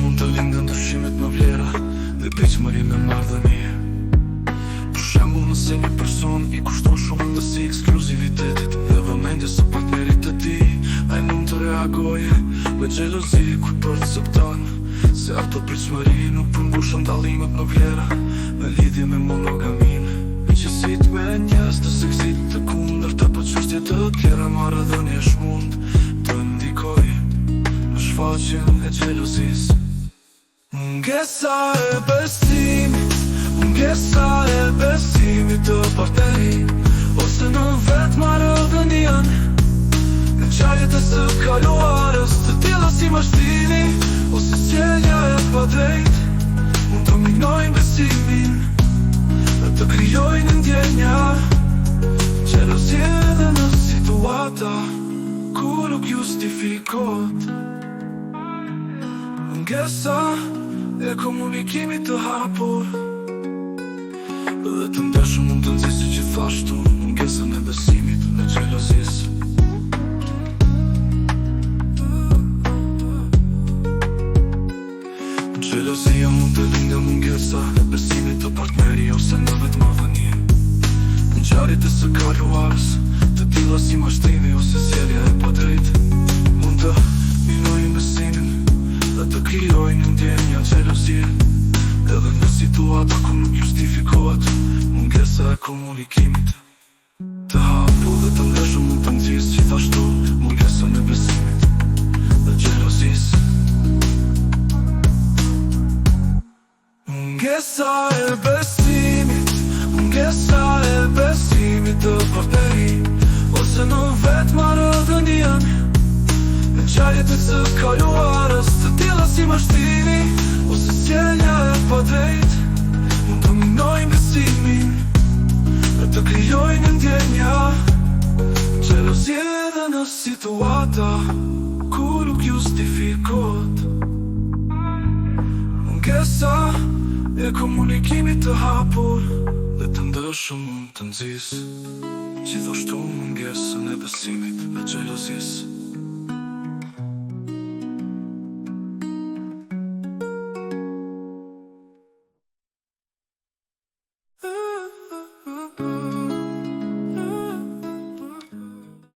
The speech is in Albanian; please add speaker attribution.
Speaker 1: mund të lindë ndryshimet më vlera dhe pejqëmëri me marrëdhënie. Për shembull, nëse një person i kushton shumë rëndësi ekskluzivitetit dhe vëmendjes së partnerit të tij, ai mund të reagojë me xhelozi kur percepton se ato pritshmëri nuk përmbushën dallimet në vlera në lidhje me monogaminë. Miqësitë me njerëz të seksit të kundërta për çështje të tjera, marrëdhënie mund të ndikojë në shfaqjen e xhelozisë. Mungesa e besimit, mungesa e besimit të partnerit, ose në vetë marrëdhënien, në ngjarjet e së kaluarës, të tilla si mashtimi ose sjellja e padrejtë, mund të minojnë besimin dhe të krijojnë ndjenja xhelozie edhe në situata ku nuk justifikohet. Mungesa e komunikimit të hapur dhe të ndeshëm mund të nxjisë gjithashtu mungesën e besimit në xhelozisë. Xhelozia mund të lindë mungesa e besimit të partneri ose në vetë marrëdhënie. Në ngjarjet e së kaluarës, të tilla si mashtrimi ose sjellja e padrejtë, mund të minojnë besimin dhe të krijojnë ndjenja xhelozie edhe në situata ku nuk justifikohet. Mungesa e komunikimit të hapur dhe të ndeshëm mund të nxjisë gjithashtu mungesën e besimit dhe xhelozisë. Mungesa e besimit, mungesa e besimit të partnerit, ose në vetë marrëdhënien, në ngjarjet e së kaluarës, të tilla si mashtimi ose sjellja e padrejtë, mund të minojnë besimin dhe të krijojnë ndjenja xhelozie edhe në situata ku nuk justifikohet. Mungesa e komunikimit të hapur dhe të ndeshëm mund të nxjisë gjithashtu mungesën e besimit dhe xhelozisë.